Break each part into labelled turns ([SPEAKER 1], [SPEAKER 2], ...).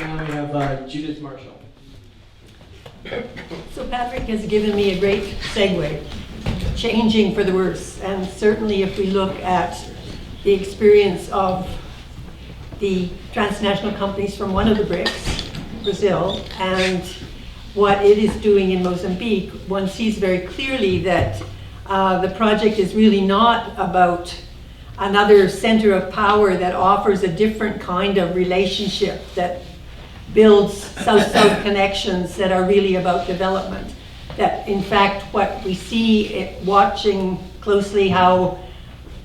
[SPEAKER 1] now we have Judith Marshall.
[SPEAKER 2] So Patrick has given me a great segue, changing for the worse. And certainly if we look at the experience of the transnational companies from one of the BRICS, Brazil, and what it is doing in Mozambique, one sees very clearly that the project is really not about another center of power that offers a different kind of relationship that builds South-South connections that are really about development. That in fact what we see, watching closely how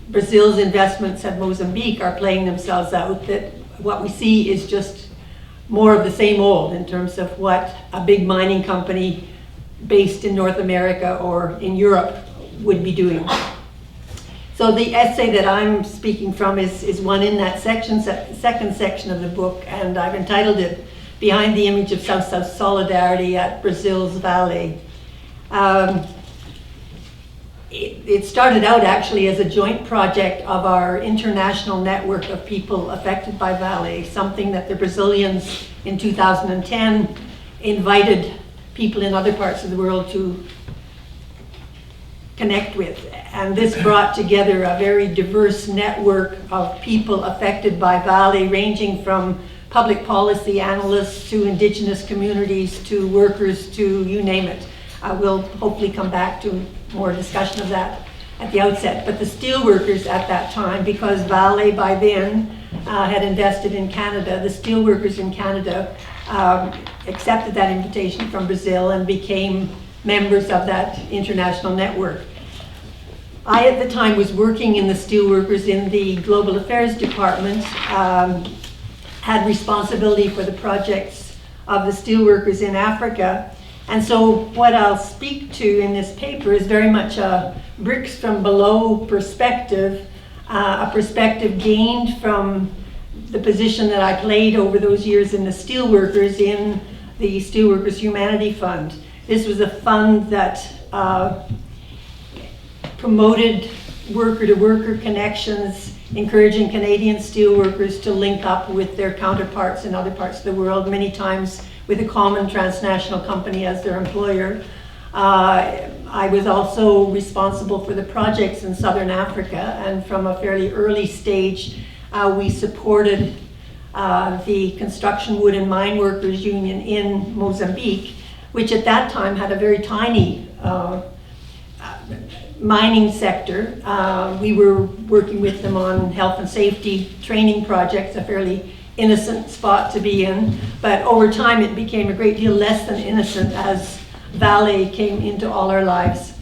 [SPEAKER 2] Brazil's investments at Mozambique are playing themselves out, that what we see is just more of the same old in terms of what a big mining company based in North America or in Europe would be doing. So the essay that I'm speaking from is one in that section, second section of the book, and I've entitled it Behind the Image of South-South Solidarity at Brazil's Vale. It started out actually as a joint project of our international network of people affected by Vale, something that the Brazilians in 2010 invited people in other parts of the world to connect with. And this brought together a very diverse network of people affected by Vale, ranging from public policy analysts to indigenous communities to workers to you name it. We'll hopefully come back to more discussion of that at the outset. But the steelworkers at that time, because Vale by then had invested in Canada, the steelworkers in Canada accepted that invitation from Brazil and became members of that international network. I at the time was working in the steelworkers in the Global Affairs Department, had responsibility for the projects of the steelworkers in Africa. And so what I'll speak to in this paper is very much a BRICS from below perspective, a perspective gained from the position that I played over those years in the steelworkers in the Steelworkers Humanity Fund. This was a fund that promoted worker-to-worker connections, encouraging Canadian steelworkers to link up with their counterparts in other parts of the world, many times with a common transnational company as their employer. I was also responsible for the projects in Southern Africa, and from a fairly early stage, we supported the Construction, Wood and Mine Workers Union in Mozambique, which at that time had a very tiny mining sector. We were working with them on health and safety training projects, a fairly innocent spot to be in, but over time it became a great deal less than innocent as Vale came into all our lives.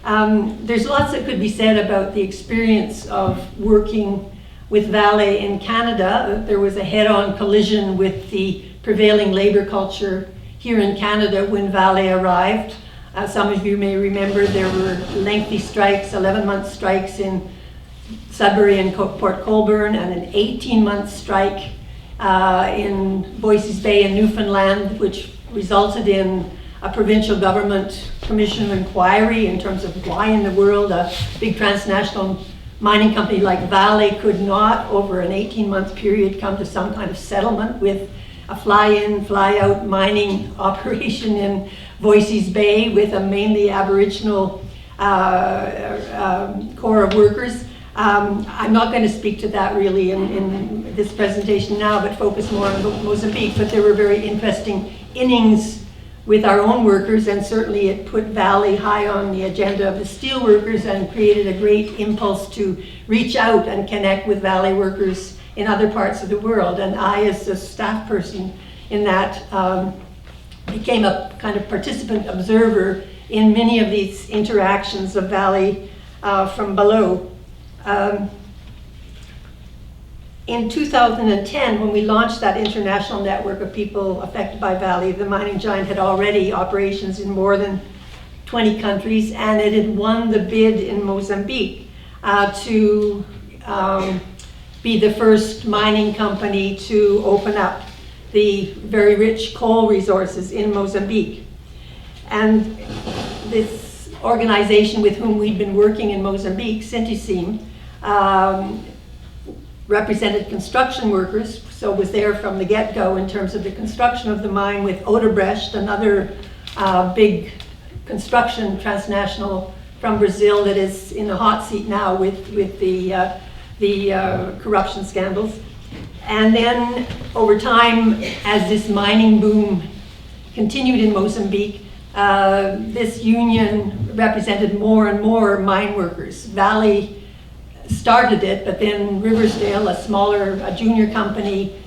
[SPEAKER 2] There's lots that could be said about the experience of working with Vale in Canada. There was a head-on collision with the prevailing labor culture here in Canada when Vale arrived. Some of you may remember there were lengthy strikes, 11-month strikes in Sudbury and Port Colborne, and an 18-month strike in Voisey's Bay in Newfoundland, which resulted in a provincial government commission of inquiry in terms of why in the world a big transnational mining company like Vale could not, over an 18-month period, come to some kind of settlement with a fly-in, fly-out mining operation in Voisey's Bay with a mainly Aboriginal core of workers. I'm not going to speak to that really in this presentation now, but focus more on Mozambique. But there were very interesting innings with our own workers, and certainly it put Vale high on the agenda of the steelworkers and created a great impulse to reach out and connect with Vale workers in other parts of the world. And I, as a staff person in that, became a kind of participant observer in many of these interactions of Vale from below. In 2010, when we launched that international network of people affected by Vale, the mining giant had already operations in more than 20 countries, and it had won the bid in Mozambique to be the first mining company to open up the very rich coal resources in Mozambique. And this organization with whom we'd been working in Mozambique, Sintisim, represented construction workers, so was there from the get-go in terms of the construction of the mine with Odebrecht, another big construction transnational from Brazil that is in the hot seat now with the corruption scandals. And then over time, as this mining boom continued in Mozambique, this union represented more and more mine workers. Valley started it, but then Riversdale, a junior company,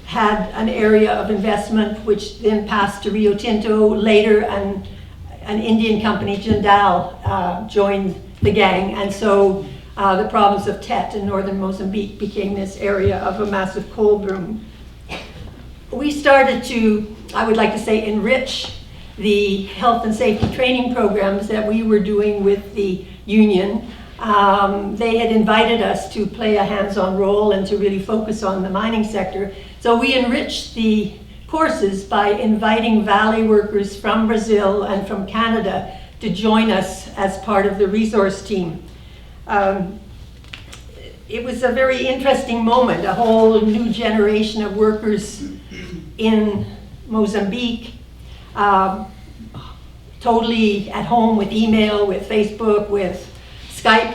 [SPEAKER 2] had an area of investment which then passed to Rio Tinto. Later, an Indian company, Jindal, joined the gang, and so the province of Tet in northern Mozambique became this area of a massive coal boom. We started to, I would like to say, enrich the health and safety training programs that we were doing with the union. They had invited us to play a hands-on role and to really focus on the mining sector. So we enriched the courses by inviting Valley workers from Brazil and from Canada to join us as part of the resource team. It was a very interesting moment, a whole new generation of workers in Mozambique, totally at home with email, with Facebook, with Skype,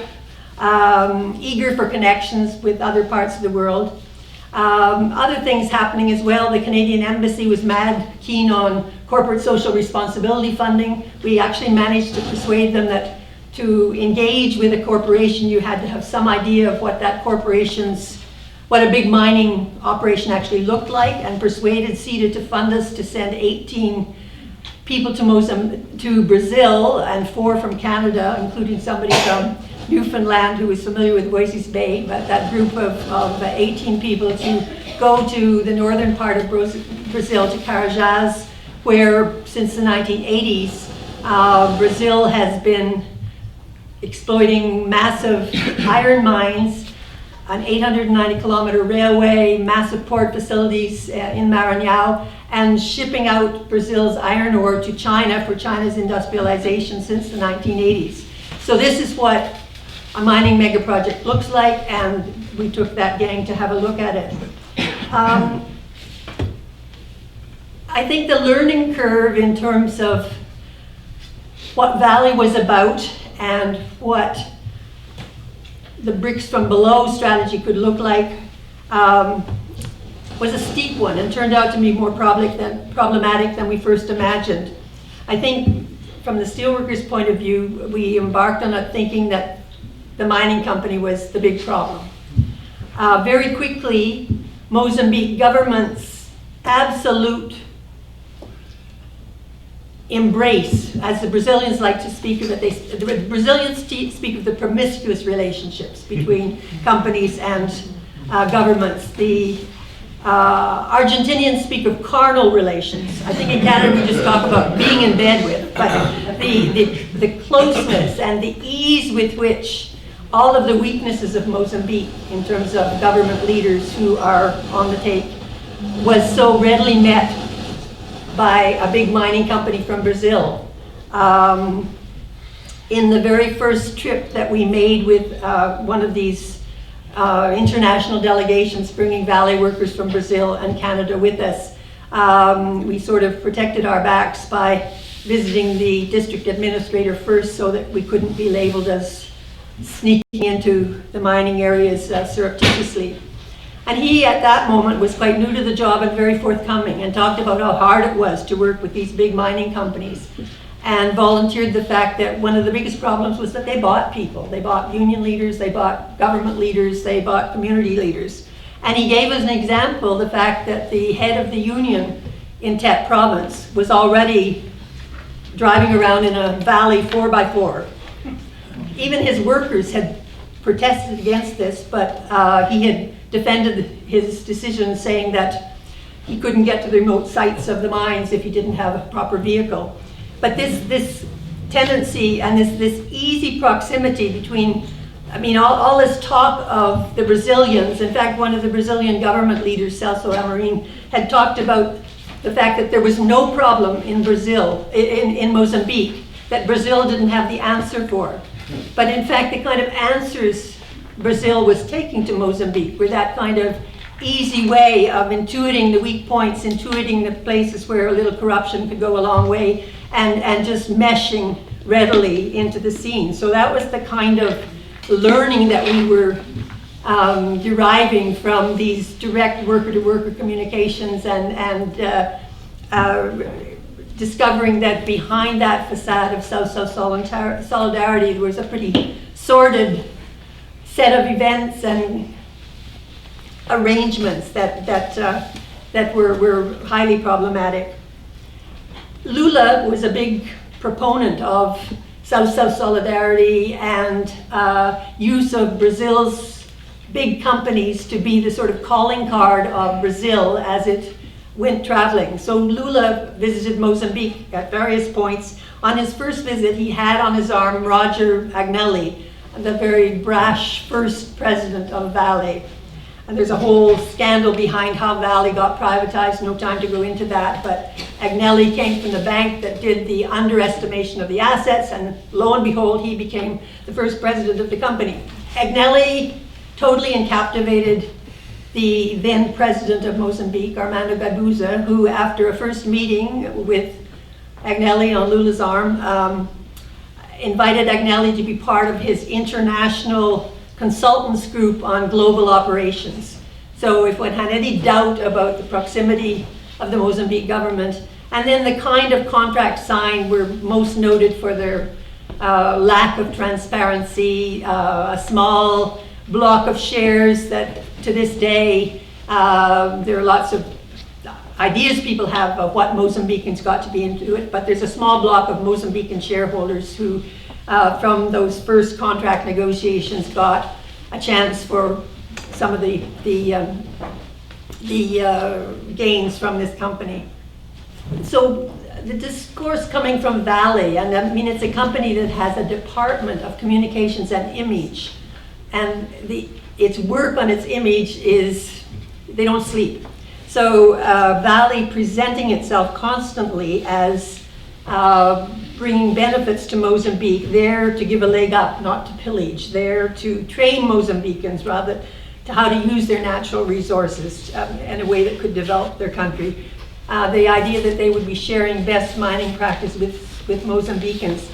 [SPEAKER 2] eager for connections with other parts of the world. Other things happening as well. The Canadian Embassy was mad keen on corporate social responsibility funding. We actually managed to persuade them that to engage with a corporation, you had to have some idea of what what a big mining operation actually looked like, and persuaded CETA to fund us to send 18 people to Brazil and 4 from Canada, including somebody from Newfoundland who was familiar with Voisey's Bay, but that group of 18 people to go to the northern part of Brazil, to Carajás, where since the 1980s, Brazil has been exploiting massive iron mines, an 890-kilometer railway, massive port facilities in Maranhão, and shipping out Brazil's iron ore to China for China's industrialization since the 1980s. So this is what a mining mega project looks like, and we took that gang to have a look at it. I think the learning curve in terms of what Valley was about and what the BRICS from below strategy could look like was a steep one, and turned out to be more problematic than we first imagined. I think from the steelworkers' point of view, we embarked on it thinking that the mining company was the big problem. Very quickly, Mozambique government's absolute embrace, as the Brazilians like to speak of it, the Brazilians speak of the promiscuous relationships between companies and governments. The Argentinians speak of carnal relations. I think in Canada we just talk about being in bed with, but the closeness and the ease with which all of the weaknesses of Mozambique in terms of government leaders who are on the take was so readily met by a big mining company from Brazil. In the very first trip that we made with one of these international delegations bringing Valley workers from Brazil and Canada with us, we sort of protected our backs by visiting the district administrator first so that we couldn't be labeled as sneaking into the mining areas surreptitiously. And he, at that moment, was quite new to the job and very forthcoming, and talked about how hard it was to work with these big mining companies, and volunteered the fact that one of the biggest problems was that they bought people. They bought union leaders, they bought government leaders, they bought community leaders. And he gave us an example, the fact that the head of the union in Tet province was already driving around in a Valley 4x4. Even his workers had protested against this, but he had defended his decision, saying that he couldn't get to the remote sites of the mines if he didn't have a proper vehicle. But this tendency and this easy proximity between, I mean, all this talk of the Brazilians, in fact, one of the Brazilian government leaders, Celso Amorim, had talked about the fact that there was no problem in Brazil, in Mozambique, that Brazil didn't have the answer for. But in fact, the kind of answers Brazil was taking to Mozambique were that kind of easy way of intuiting the weak points, intuiting the places where a little corruption could go a long way, and just meshing readily into the scene. So that was the kind of learning that we were deriving from these direct worker-to-worker communications, and discovering that behind that facade of South-South solidarity there was a pretty sordid set of events and arrangements that were highly problematic. Lula was a big proponent of South-South solidarity and use of Brazil's big companies to be the sort of calling card of Brazil as it went traveling. So Lula visited Mozambique at various points. On his first visit, he had on his arm Roger Agnelli, the very brash first president of Vale. And there's a whole scandal behind how Vale got privatized, no time to go into that, but Agnelli came from the bank that did the underestimation of the assets, and lo and behold, he became the first president of the company. Agnelli totally captivated the then president of Mozambique, Armando Guebuza, who after a first meeting with Agnelli on Lula's arm, invited Agnelli to be part of his international consultants group on global operations. So if one had any doubt about the proximity of the Mozambique government, and then the kind of contract signed were most noted for their lack of transparency, a small block of shares that to this day, there are lots of ideas people have of what Mozambicans got to be into it, but there's a small block of Mozambican shareholders who, from those first contract negotiations, got a chance for some of the gains from this company. So the discourse coming from Vale, and I mean, it's a company that has a department of communications and image, and its work on its image is, they don't sleep. So Vale presenting itself constantly as bringing benefits to Mozambique, there to give a leg up, not to pillage, there to train Mozambicans rather to how to use their natural resources in a way that could develop their country. The idea that they would be sharing best mining practice with Mozambicans.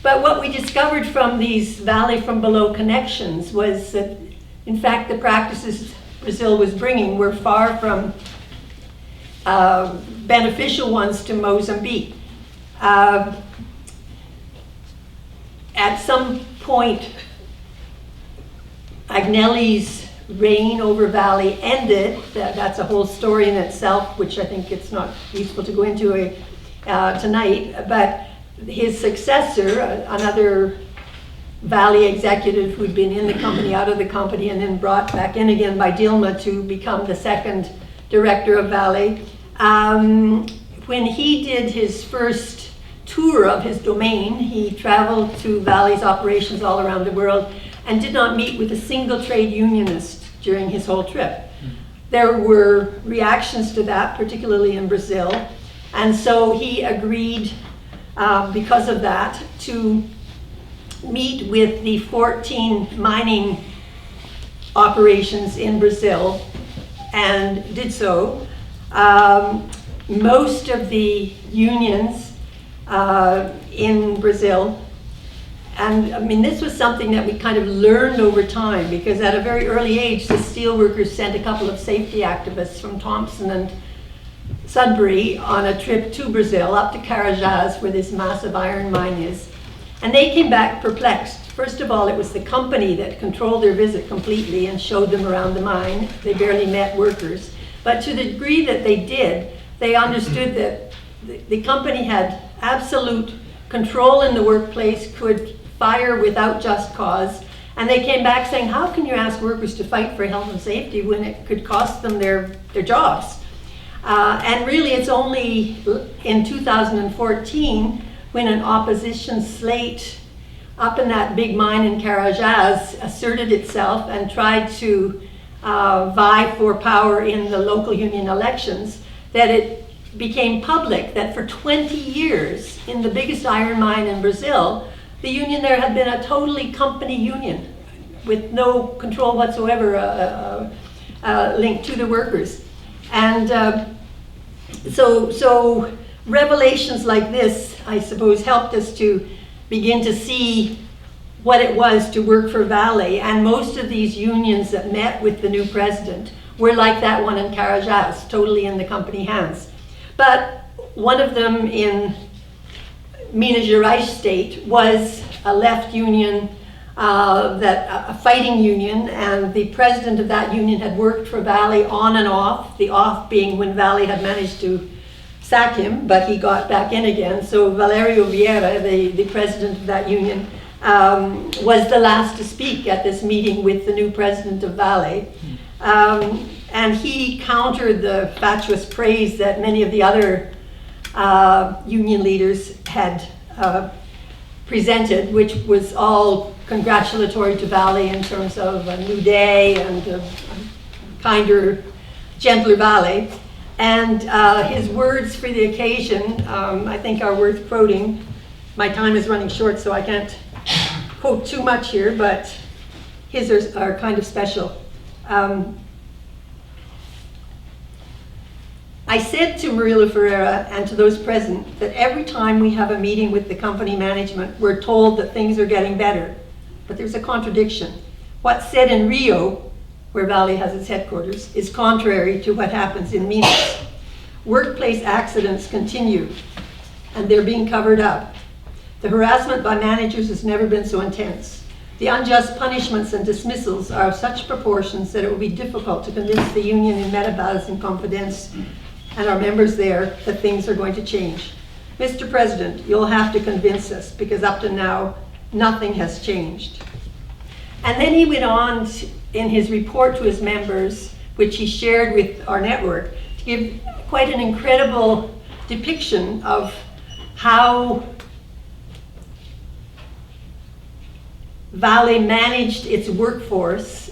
[SPEAKER 2] But what we discovered from these Valley from Below connections was that, in fact, the practices Brazil was bringing were far from beneficial ones to Mozambique. At some point, Agnelli's reign over Vale ended. That's a whole story in itself, which I think it's not useful to go into tonight. But his successor, another Vale executive who'd been in the company, out of the company, and then brought back in again by Dilma to become the second director of Vale. When he did his first tour of his domain, he traveled to Vale's operations all around the world and did not meet with a single trade unionist during his whole trip. There were reactions to that, particularly in Brazil, and so he agreed, because of that, to meet with the 14 mining operations in Brazil, and did so. Most of the unions in Brazil, and I mean, this was something that we kind of learned over time, because at a very early age, the Steelworkers sent a couple of safety activists from Thompson and Sudbury on a trip to Brazil, up to Carajás, where this massive iron mine is. And they came back perplexed. First of all, it was the company that controlled their visit completely and showed them around the mine. They barely met workers. But to the degree that they did, they understood that the company had absolute control in the workplace, could fire without just cause. And they came back saying, how can you ask workers to fight for health and safety when it could cost them their jobs? And really, it's only in 2014 when an opposition slate up in that big mine in Carajás asserted itself and tried to vie for power in the local union elections, that it became public that for 20 years in the biggest iron mine in Brazil, the union there had been a totally company union with no control whatsoever, linked to the workers. And so revelations like this, I suppose, helped us to begin to see what it was to work for Vale. And most of these unions that met with the new president were like that one in Carajás, totally in the company hands. But one of them in Minas Gerais state was a left union, a fighting union, and the president of that union had worked for Vale on and off, the off being when Vale had managed to sack him, but he got back in again. So Valerio Vieira, the president of that union, was the last to speak at this meeting with the new president of Vale. And he countered the fatuous praise that many of the other union leaders had presented, which was all congratulatory to Vale in terms of a new day and a kinder, gentler Vale. And his words for the occasion, I think, are worth quoting. My time is running short, so I can't quote too much here, but his are kind of special. I said to Murilo Ferreira and to those present that every time we have a meeting with the company management, we're told that things are getting better. But there's a contradiction. What's said in Rio, where Vale has its headquarters, is contrary to what happens in Minas. Workplace accidents continue, and they're being covered up. The harassment by managers has never been so intense. The unjust punishments and dismissals are of such proportions that it will be difficult to convince the union in Metabase and Confidence and our members there that things are going to change. Mr. President, you'll have to convince us, because up to now, nothing has changed. And then he went on in his report to his members, which he shared with our network, to give quite an incredible depiction of how Vale managed its workforce.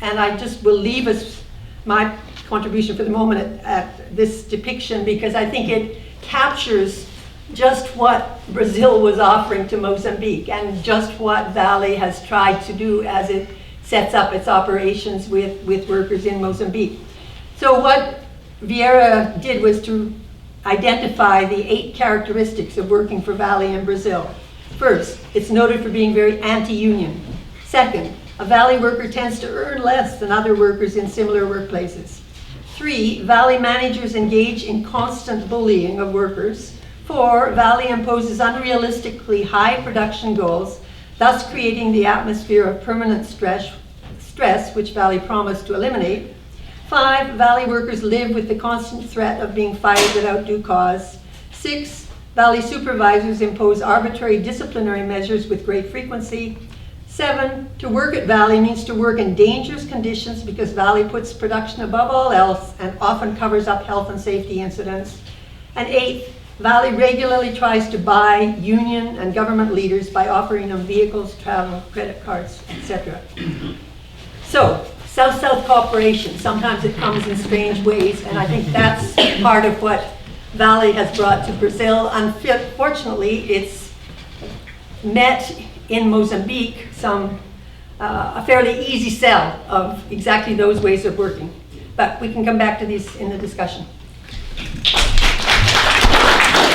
[SPEAKER 2] And I just will leave us my contribution for the moment at this depiction, because I think it captures just what Brazil was offering to Mozambique and just what Vale has tried to do as it sets up its operations with workers in Mozambique. So what Vieira did was to identify the 8 characteristics of working for Vale in Brazil. First, it's noted for being very anti-union. Second, a Vale worker tends to earn less than other workers in similar workplaces. 3, Vale managers engage in constant bullying of workers. 4, Vale imposes unrealistically high production goals, thus creating the atmosphere of permanent stress which Vale promised to eliminate. 5, Vale workers live with the constant threat of being fired without due cause. 6, Vale supervisors impose arbitrary disciplinary measures with great frequency. 7, to work at Vale means to work in dangerous conditions because Vale puts production above all else and often covers up health and safety incidents. And 8, Vale regularly tries to buy union and government leaders by offering them vehicles, travel, credit cards, etc. So, South-South cooperation, sometimes it comes in strange ways, and I think that's part of what Vale has brought to Brazil. Unfortunately, it's met in Mozambique a fairly easy sell of exactly those ways of working. But we can come back to these in the discussion.